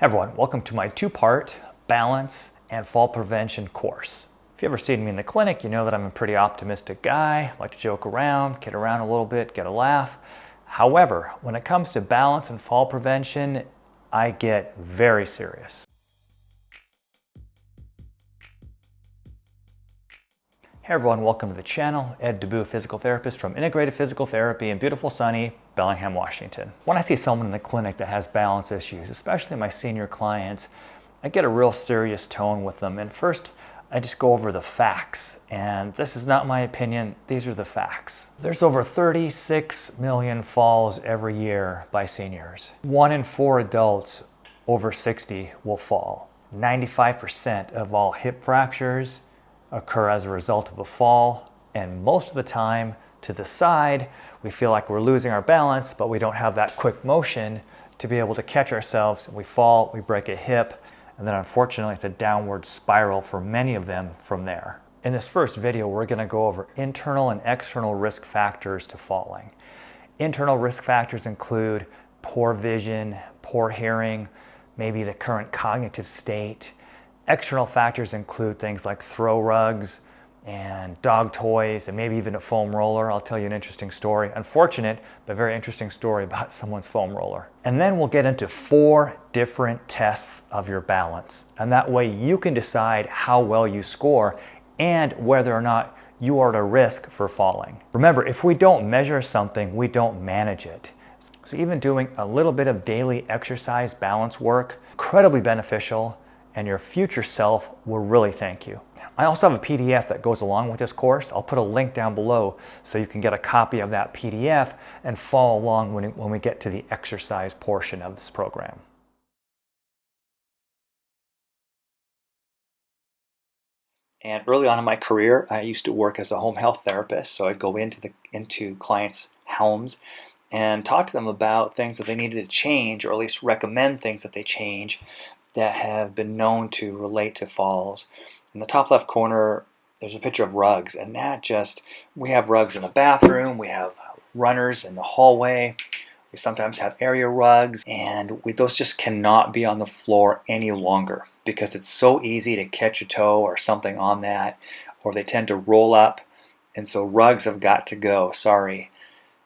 Everyone, welcome to my two-part balance and fall prevention course. If you ever seen me in the clinic, you know that I'm a pretty optimistic guy, like to joke around, kid around a little bit, get a laugh. However, when it comes to balance and fall prevention, I get very serious. Hey everyone, welcome to the channel. Ed DeBoo, physical therapist from Integrated Physical Therapy in beautiful sunny Bellingham, Washington. When I see someone in the clinic that has balance issues, especially my senior clients, I get a real serious tone with them. And first, I just go over the facts. And this is not my opinion, these are the facts. There's over 36 million falls every year by seniors. 1 in 4 adults over 60 will fall. 95% of all hip fractures occur as a result of a fall, and most of the time to the side we feel like we're losing our balance, but we don't have that quick motion to be able to catch ourselves. We fall, we break a hip, and then unfortunately it's a downward spiral for many of them from there. In this first video, we're going to go over internal and external risk factors to falling. Internal risk factors include poor vision, poor hearing, maybe the current cognitive state. External factors include things like throw rugs and dog toys and maybe even a foam roller. I'll tell you an interesting story, unfortunate, but very interesting story about someone's foam roller. And then we'll get into 4 different tests of your balance. And that way you can decide how well you score and whether or not you are at a risk for falling. Remember, if we don't measure something, we don't manage it. So even doing a little bit of daily exercise balance work, incredibly beneficial, and your future self will really thank you. I also have a PDF that goes along with this course. I'll put a link down below so you can get a copy of that PDF and follow along when we get to the exercise portion of this program. And early on in my career, I used to work as a home health therapist, so I'd go into clients' homes and talk to them about things that they needed to change, or at least recommend things that they change that have been known to relate to falls. In the top left corner, there's a picture of rugs, and we have rugs in the bathroom, we have runners in the hallway, we sometimes have area rugs, and those just cannot be on the floor any longer because it's so easy to catch a toe or something on that, or they tend to roll up, and so rugs have got to go, sorry.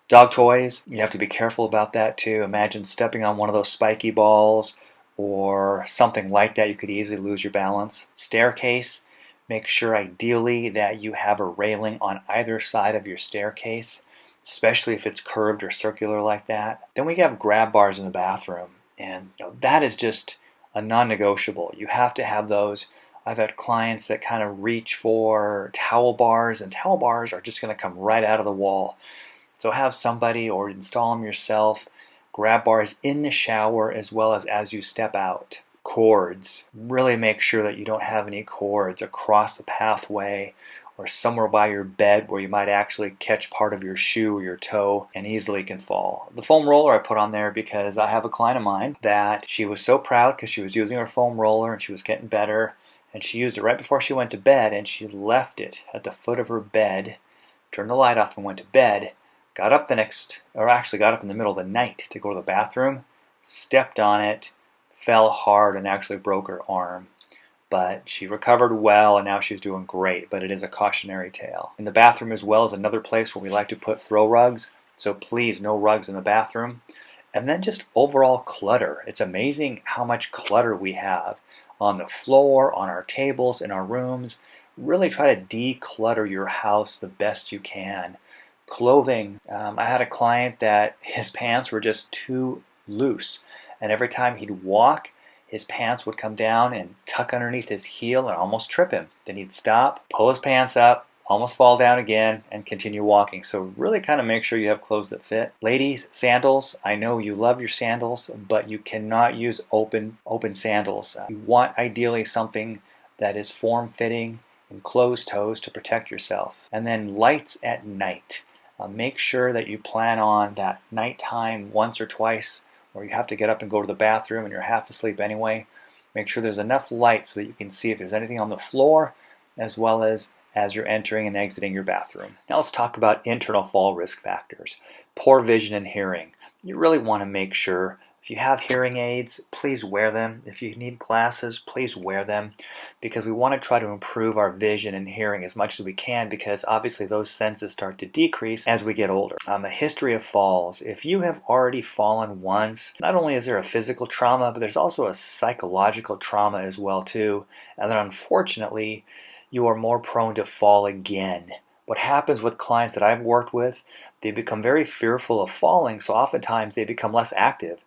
Dog toys, you have to be careful about that too. Imagine stepping on one of those spiky balls or something like that. You could easily lose your balance. Staircase, make sure ideally that you have a railing on either side of your staircase, especially if it's curved or circular like that. Then we have grab bars in the bathroom, and that is just a non-negotiable. You have to have those. I've had clients that kind of reach for towel bars, and towel bars are just going to come right out of the wall. So have somebody, or install them yourself, grab bars in the shower as well as you step out. Cords. Really make sure that you don't have any cords across the pathway or somewhere by your bed where you might actually catch part of your shoe or your toe and easily can fall. The foam roller I put on there because I have a client of mine that she was so proud because she was using her foam roller and she was getting better, and she used it right before she went to bed, and she left it at the foot of her bed, turned the light off and went to bed. Got up in the middle of the night to go to the bathroom, stepped on it, fell hard, and actually broke her arm. But she recovered well, and now she's doing great, but it is a cautionary tale. In the bathroom as well is another place where we like to put throw rugs, so please, no rugs in the bathroom. And then just overall clutter. It's amazing how much clutter we have on the floor, on our tables, in our rooms. Really try to declutter your house the best you can. Clothing. I had a client that his pants were just too loose, and every time he'd walk, his pants would come down and tuck underneath his heel and almost trip him. Then he'd stop, pull his pants up, almost fall down again, and continue walking. So really kind of make sure you have clothes that fit. Ladies, sandals. I know you love your sandals, but you cannot use open sandals. You want ideally something that is form-fitting and closed toes to protect yourself. And then lights at night. Make sure that you plan on that nighttime once or twice, or you have to get up and go to the bathroom and you're half asleep anyway. Make sure there's enough light so that you can see if there's anything on the floor, as well as you're entering and exiting your bathroom. Now let's talk about internal fall risk factors. Poor vision and hearing. You really want to make sure If you have hearing aids, please wear them. If you need glasses, please wear them, because we want to try to improve our vision and hearing as much as we can, because obviously those senses start to decrease as we get older. A history of falls. If you have already fallen once, not only is there a physical trauma, but there's also a psychological trauma as well too, and then unfortunately you are more prone to fall again. What happens with clients that I've worked with, they become very fearful of falling, so oftentimes they become less active.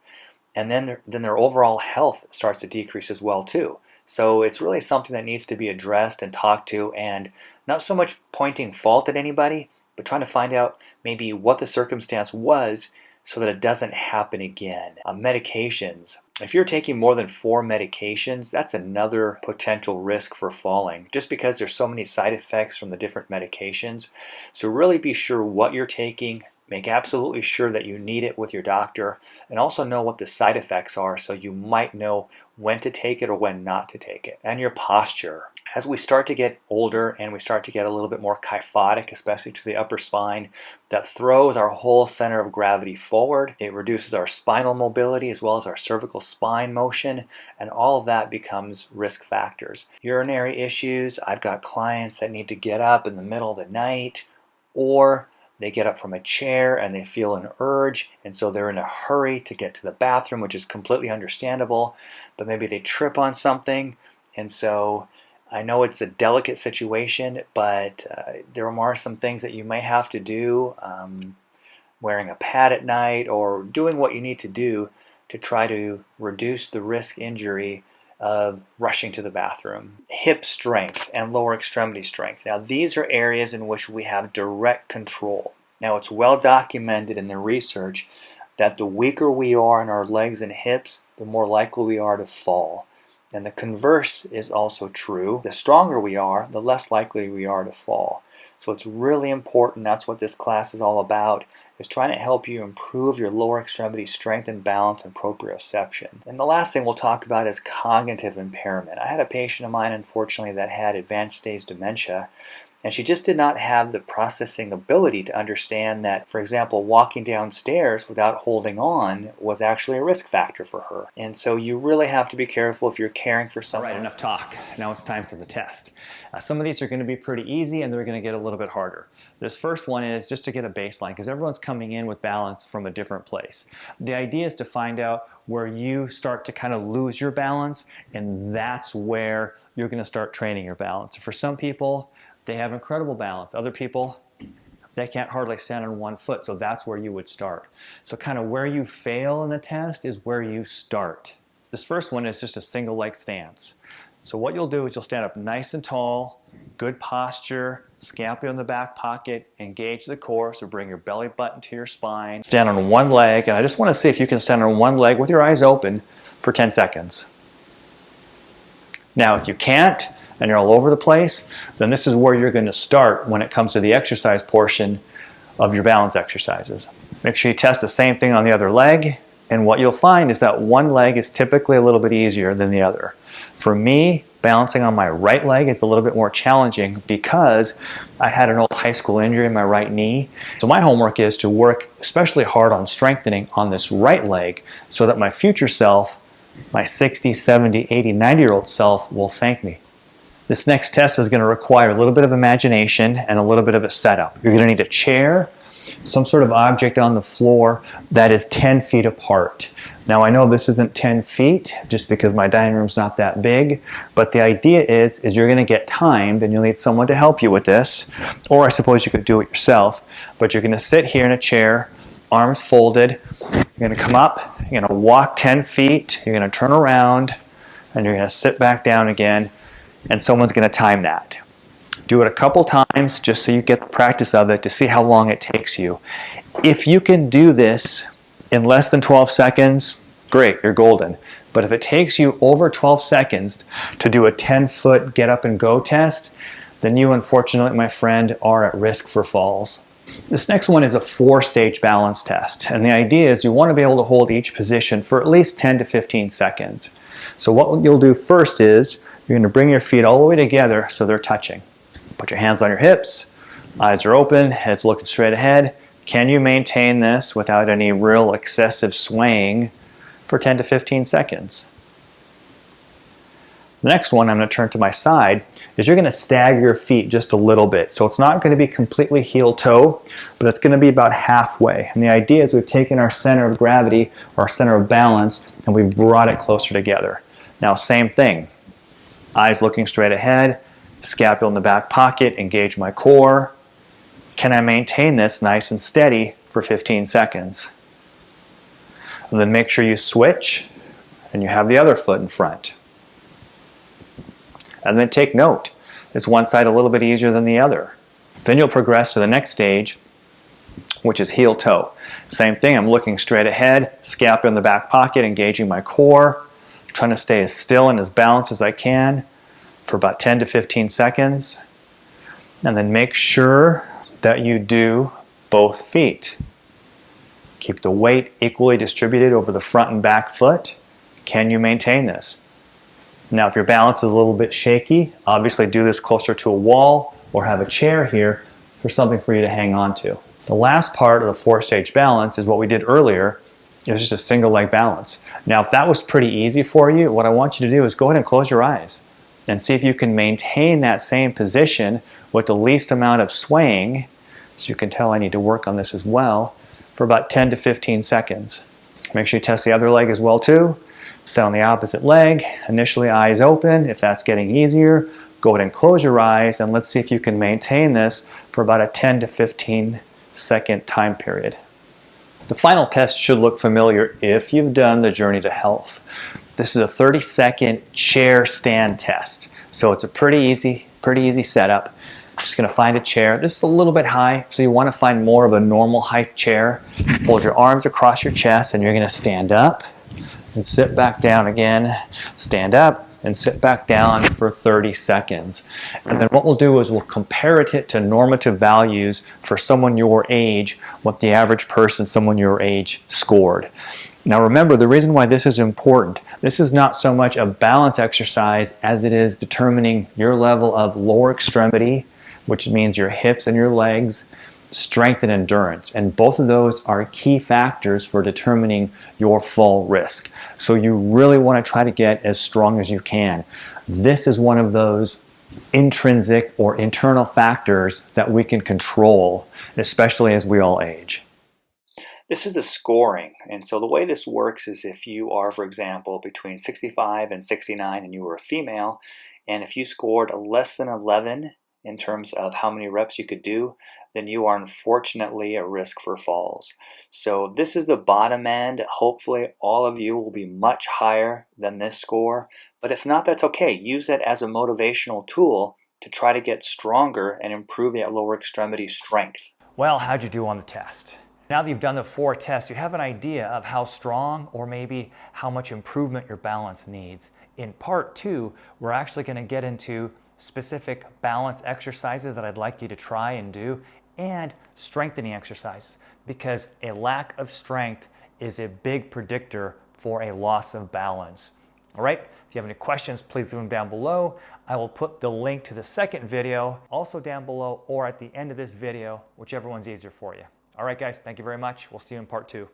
And then their overall health starts to decrease as well too. So it's really something that needs to be addressed and talked to, and not so much pointing fault at anybody, but trying to find out maybe what the circumstance was so that it doesn't happen again. Medications. If you're taking more than 4 medications, that's another potential risk for falling, just because there's so many side effects from the different medications. So really be sure what you're taking. Make absolutely sure that you need it with your doctor, and also know what the side effects are so you might know when to take it or when not to take it. And your posture. As we start to get older and we start to get a little bit more kyphotic, especially to the upper spine, that throws our whole center of gravity forward. It reduces our spinal mobility as well as our cervical spine motion, and all of that becomes risk factors. Urinary issues. I've got clients that need to get up in the middle of the night, or they get up from a chair and they feel an urge, and so they're in a hurry to get to the bathroom, which is completely understandable, but maybe they trip on something. And so I know it's a delicate situation, but there are some things that you may have to do, wearing a pad at night or doing what you need to do to try to reduce the risk injury of rushing to the bathroom. Hip strength and lower extremity strength. Now these are areas in which we have direct control. Now it's well documented in the research that the weaker we are in our legs and hips, the more likely we are to fall. And the converse is also true. The stronger we are, the less likely we are to fall. So it's really important. That's what this class is all about, is trying to help you improve your lower extremity strength and balance and proprioception. And the last thing we'll talk about is cognitive impairment. I had a patient of mine, unfortunately, that had advanced stage dementia, and she just did not have the processing ability to understand that, for example, walking downstairs without holding on was actually a risk factor for her. And so you really have to be careful if you're caring for someone. All right, enough talk. Now it's time for the test. Some of these are going to be pretty easy, and they're going to get a little bit harder. This first one is just to get a baseline, because everyone's coming in with balance from a different place. The idea is to find out where you start to kind of lose your balance, and that's where you're going to start training your balance. For some people, they have incredible balance. Other people, they can't hardly stand on one foot, so that's where you would start. So kind of where you fail in the test is where you start. This first one is just a single leg stance. So what you'll do is you'll stand up nice and tall, good posture, scapula in the back pocket, engage the core, so bring your belly button to your spine. Stand on one leg, and I just want to see if you can stand on one leg with your eyes open for 10 seconds. Now if you can't, and you're all over the place, then this is where you're going to start when it comes to the exercise portion of your balance exercises. Make sure you test the same thing on the other leg, and what you'll find is that one leg is typically a little bit easier than the other. For me, balancing on my right leg is a little bit more challenging because I had an old high school injury in my right knee. So my homework is to work especially hard on strengthening on this right leg so that my future self, my 60, 70, 80, 90-year-old self will thank me. This next test is going to require a little bit of imagination and a little bit of a setup. You're going to need a chair, some sort of object on the floor that is 10 feet apart. Now I know this isn't 10 feet just because my dining room's not that big, but the idea is you're going to get timed and you'll need someone to help you with this, or I suppose you could do it yourself, but you're going to sit here in a chair, arms folded, you're going to come up, you're going to walk 10 feet, you're going to turn around, and you're going to sit back down again, and someone's going to time that. Do it a couple times just so you get the practice of it to see how long it takes you. If you can do this in less than 12 seconds, great, you're golden. But if it takes you over 12 seconds to do a 10-foot get up and go test, then you, unfortunately, my friend, are at risk for falls. This next one is a 4-stage balance test. And the idea is you want to be able to hold each position for at least 10 to 15 seconds. So what you'll do first is you're going to bring your feet all the way together so they're touching. Put your hands on your hips, eyes are open, head's looking straight ahead. Can you maintain this without any real excessive swaying for 10 to 15 seconds. The next one I'm going to turn to my side is you're going to stagger your feet just a little bit. So it's not going to be completely heel toe, but it's going to be about halfway. And the idea is we've taken our center of gravity or our center of balance and we've brought it closer together. Now same thing, eyes looking straight ahead, scapula in the back pocket, engage my core. Can I maintain this nice and steady for 15 seconds? And then make sure you switch and you have the other foot in front. And then take note, is one side a little bit easier than the other? Then you'll progress to the next stage, which is heel toe. Same thing, I'm looking straight ahead, scapula in the back pocket, engaging my core, trying to stay as still and as balanced as I can for about 10 to 15 seconds. And then make sure that you do both feet. Keep the weight equally distributed over the front and back foot. Can you maintain this? Now if your balance is a little bit shaky, obviously do this closer to a wall or have a chair here for something for you to hang on to. The last part of the 4-stage balance is what we did earlier. It was just a single leg balance. Now if that was pretty easy for you, what I want you to do is go ahead and close your eyes and see if you can maintain that same position with the least amount of swaying. So you can tell I need to work on this as well for about 10 to 15 seconds. Make sure you test the other leg as well too. Sit on the opposite leg, initially eyes open. If that's getting easier, go ahead and close your eyes and let's see if you can maintain this for about a 10 to 15 second time period. The final test should look familiar if you've done the Journey to Health. This is a 30-second chair stand test. So it's a pretty easy setup. Just going to find a chair. This is a little bit high, so you want to find more of a normal height chair. Fold your arms across your chest and you're going to stand up and sit back down again, stand up and sit back down for 30 seconds. And then what we'll do is we'll compare it to normative values for someone your age, what the average person, someone your age, scored. Now remember, the reason why this is important, this is not so much a balance exercise as it is determining your level of lower extremity, which means your hips and your legs, strength and endurance. And both of those are key factors for determining your fall risk. So you really want to try to get as strong as you can. This is one of those intrinsic or internal factors that we can control, especially as we all age. This is the scoring. And so the way this works is if you are, for example, between 65 and 69 and you were a female, and if you scored less than 11 in terms of how many reps you could do, then you are unfortunately at risk for falls. So this is the bottom end. Hopefully all of you will be much higher than this score, but if not, that's okay. Use it as a motivational tool to try to get stronger and improve that lower extremity strength. Well, how'd you do on the test? Now that you've done the 4 tests, you have an idea of how strong or maybe how much improvement your balance needs. In part 2, we're actually going to get into specific balance exercises that I'd like you to try and do, and strengthening exercises, because a lack of strength is a big predictor for a loss of balance. All right, if you have any questions, please leave them down below. I will put the link to the second video also down below or at the end of this video, whichever one's easier for you. All right, guys, thank you very much. We'll see you in part 2.